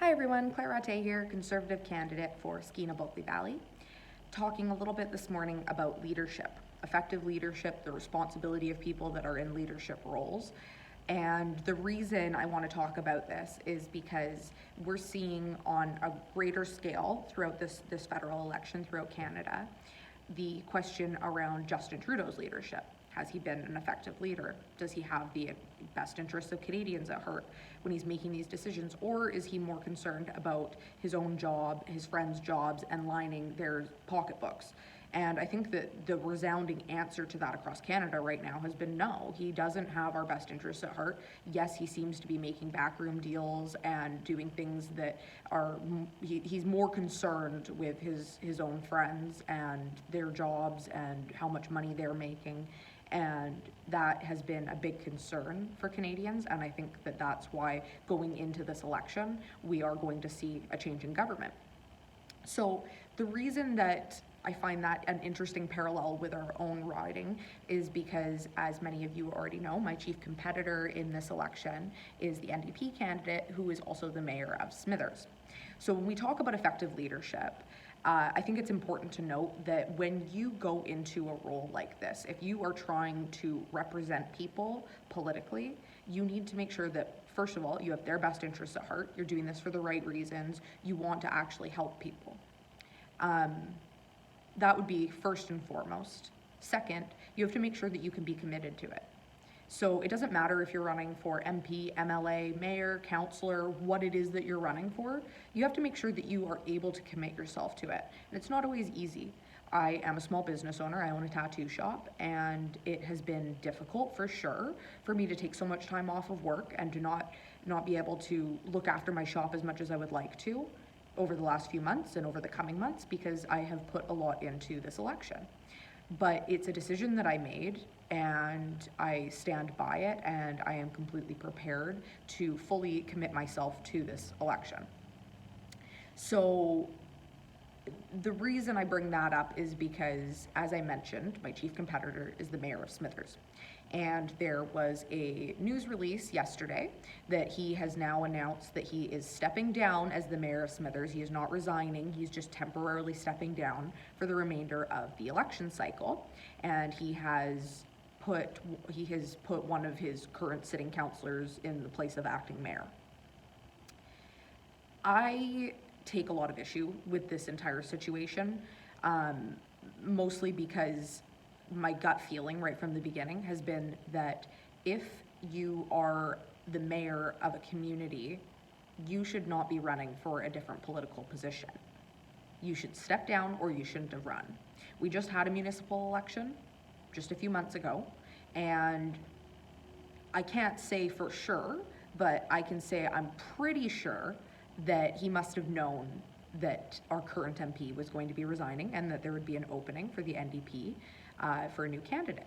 Hi everyone, Claire Rattée here, Conservative candidate for Skeena-Bulkley Valley. Talking a little bit this morning about leadership, effective leadership, the responsibility of people that are in leadership roles. And the reason I want to talk about this is because we're seeing on a greater scale throughout this federal election throughout Canada, the question around Justin Trudeau's leadership. Has he been an effective leader? Does he have the best interests of Canadians at heart when he's making these decisions? Or is he more concerned about his own job, his friends' jobs, and lining their pocketbooks? And I think that the resounding answer to that across Canada right now has been no. He doesn't have our best interests at heart. Yes, he seems to be making backroom deals and doing things that are, he's more concerned with his own friends and their jobs and how much money they're making. And that has been a big concern for Canadians, and I think that that's why going into this election, we are going to see a change in government. So the reason that I find that an interesting parallel with our own riding is because, as many of you already know, my chief competitor in this election is the NDP candidate who is also the mayor of Smithers. So when we talk about effective leadership, I think it's important to note that when you go into a role like this, if you are trying to represent people politically, you need to make sure that, first of all, you have their best interests at heart, you're doing this for the right reasons, you want to actually help people. That would be first and foremost. Second, you have to make sure that you can be committed to it. So it doesn't matter if you're running for MP, MLA, mayor, councillor, what it is that you're running for, you have to make sure that you are able to commit yourself to it. And it's not always easy. I am a small business owner, I own a tattoo shop, and it has been difficult for sure for me to take so much time off of work and to not be able to look after my shop as much as I would like to over the last few months and over the coming months because I have put a lot into this election. But it's a decision that I made and I stand by it, and I am completely prepared to fully commit myself to this election. So the reason I bring that up is because, as I mentioned, my chief competitor is the mayor of Smithers. And there was a news release yesterday that he has now announced that he is stepping down as the mayor of Smithers. He is not resigning, he's just temporarily stepping down for the remainder of the election cycle. And he has put one of his current sitting councillors in the place of acting mayor. I take a lot of issue with this entire situation, mostly because my gut feeling right from the beginning has been that if you are the mayor of a community, you should not be running for a different political position. You should step down or you shouldn't have run. We just had a municipal election just a few months ago, and I can't say for sure, but I can say I'm pretty sure that he must have known that our current MP was going to be resigning and that there would be an opening for the NDP for a new candidate.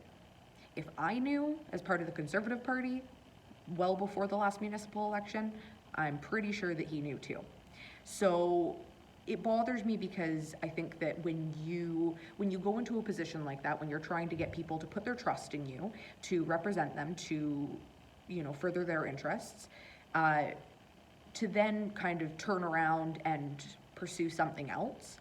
If I knew as part of the Conservative Party well before the last municipal election, I'm pretty sure that he knew too. So it bothers me because I think that when you go into a position like that, when you're trying to get people to put their trust in you, to represent them, to further their interests, to then kind of turn around and pursue something else,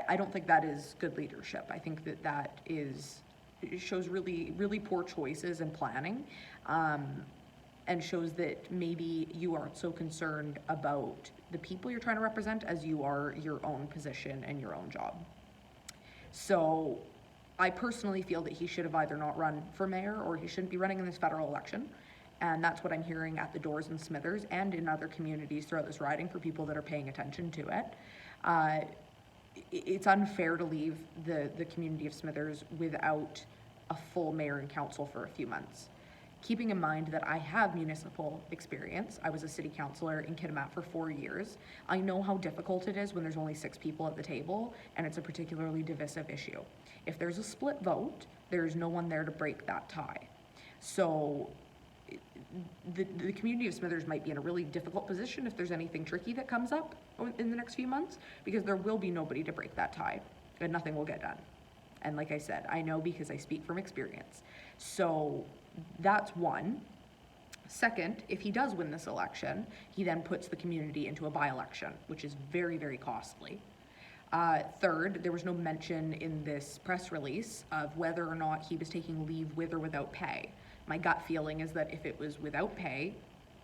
I don't think that is good leadership. I think that it shows really, really poor choices and planning, and shows that maybe you aren't so concerned about the people you're trying to represent as you are your own position and your own job. So I personally feel that he should have either not run for mayor or he shouldn't be running in this federal election. And that's what I'm hearing at the doors in Smithers and in other communities throughout this riding for people that are paying attention to it. It's unfair to leave the community of Smithers without a full mayor and council for a few months. Keeping in mind that I have municipal experience. I was a city councillor in Kitimat for 4 years. I know how difficult it is when there's only 6 people at the table and it's a particularly divisive issue. If there's a split vote, there's no one there to break that tie. So the community of Smithers might be in a really difficult position if there's anything tricky that comes up in the next few months, because there will be nobody to break that tie and nothing will get done. And like I said, I know because I speak from experience. So that's one. Second, if he does win this election, he then puts the community into a by-election, which is very, very costly. Third, there was no mention in this press release of whether or not he was taking leave with or without pay. My gut feeling is that if it was without pay,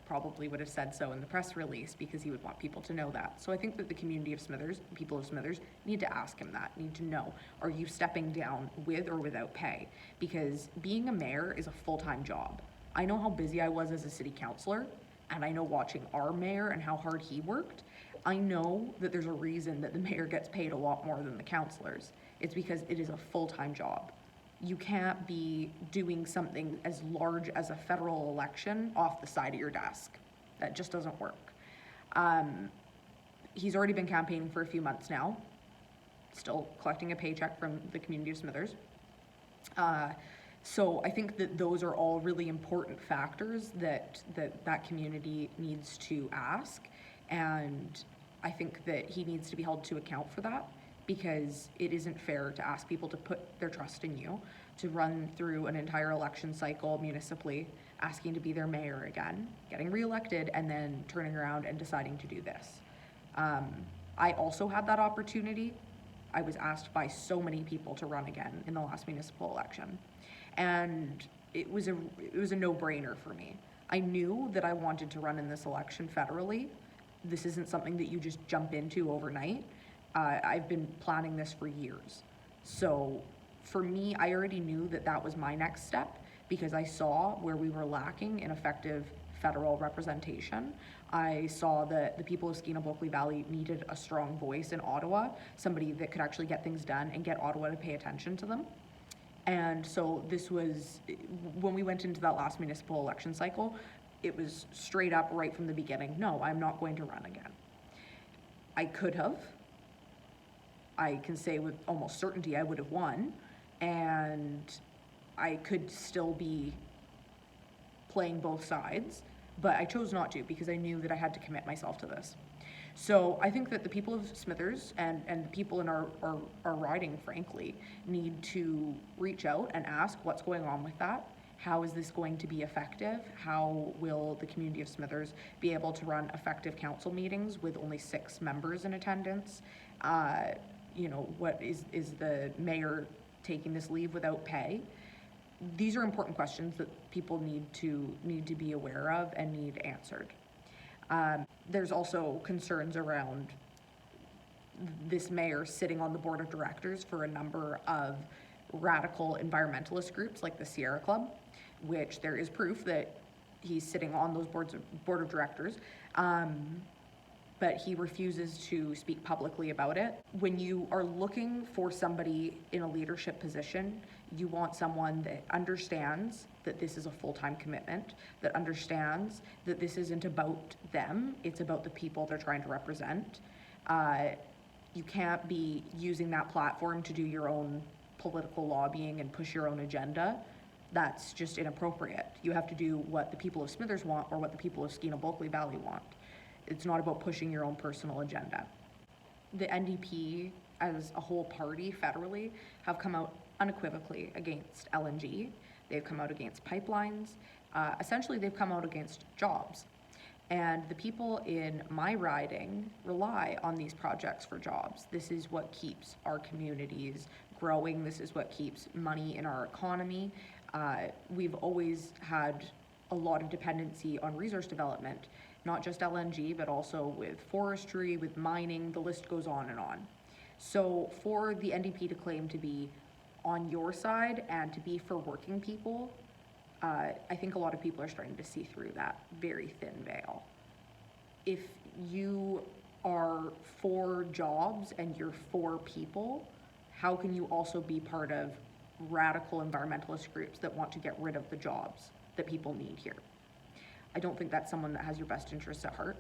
probably would have said so in the press release because he would want people to know that. So I think that the community of Smithers, people of Smithers, need to ask him that, need to know, are you stepping down with or without pay? Because being a mayor is a full-time job. I know how busy I was as a city councilor, and I know watching our mayor and how hard he worked, I know that there's a reason that the mayor gets paid a lot more than the councilors. It's because it is a full-time job. You can't be doing something as large as a federal election off the side of your desk. That just doesn't work. He's already been campaigning for a few months now, still collecting a paycheck from the community of Smithers. So I think that those are all really important factors that community needs to ask, and I think that he needs to be held to account for that, because it isn't fair to ask people to put their trust in you, to run through an entire election cycle municipally, asking to be their mayor again, getting reelected, and then turning around and deciding to do this. I also had that opportunity. I was asked by so many people to run again in the last municipal election. And it was a no-brainer for me. I knew that I wanted to run in this election federally. This isn't something that you just jump into overnight. I've been planning this for years. So for me, I already knew that that was my next step because I saw where we were lacking in effective federal representation. I saw that the people of Skeena-Bulkley Valley needed a strong voice in Ottawa, somebody that could actually get things done and get Ottawa to pay attention to them. And so this was, when we went into that last municipal election cycle, it was straight up right from the beginning, no, I'm not going to run again. I could have. I can say with almost certainty I would have won, and I could still be playing both sides, but I chose not to because I knew that I had to commit myself to this. So I think that the people of Smithers and the people in our riding, frankly, need to reach out and ask what's going on with that. How is this going to be effective? How will the community of Smithers be able to run effective council meetings with only 6 members in attendance? You know, what is the mayor taking this leave without pay? These are important questions that people need to be aware of and need answered. There's also concerns around this mayor sitting on the board of directors for a number of radical environmentalist groups like the Sierra Club, which there is proof that he's sitting on those board of directors, but he refuses to speak publicly about it. When you are looking for somebody in a leadership position, you want someone that understands that this is a full-time commitment, that understands that this isn't about them, it's about the people they're trying to represent. You can't be using that platform to do your own political lobbying and push your own agenda. That's just inappropriate. You have to do what the people of Smithers want or what the people of Skeena-Bulkley Valley want. It's not about pushing your own personal agenda. The NDP as a whole party federally have come out unequivocally against LNG. They've come out against pipelines. Essentially, they've come out against jobs. And the people in my riding rely on these projects for jobs. This is what keeps our communities growing. This is what keeps money in our economy. We've always had a lot of dependency on resource development, not just LNG, but also with forestry, with mining, the list goes on and on. So for the NDP to claim to be on your side and to be for working people, I think a lot of people are starting to see through that very thin veil. If you are for jobs and you're for people, how can you also be part of radical environmentalist groups that want to get rid of the jobs that people need here? I don't think that's someone that has your best interests at heart.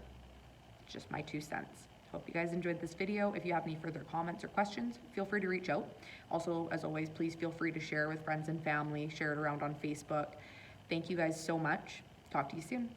It's just my 2 cents. Hope you guys enjoyed this video. If you have any further comments or questions, feel free to reach out. Also, as always, please feel free to share with friends and family, share it around on Facebook. Thank you guys so much. Talk to you soon.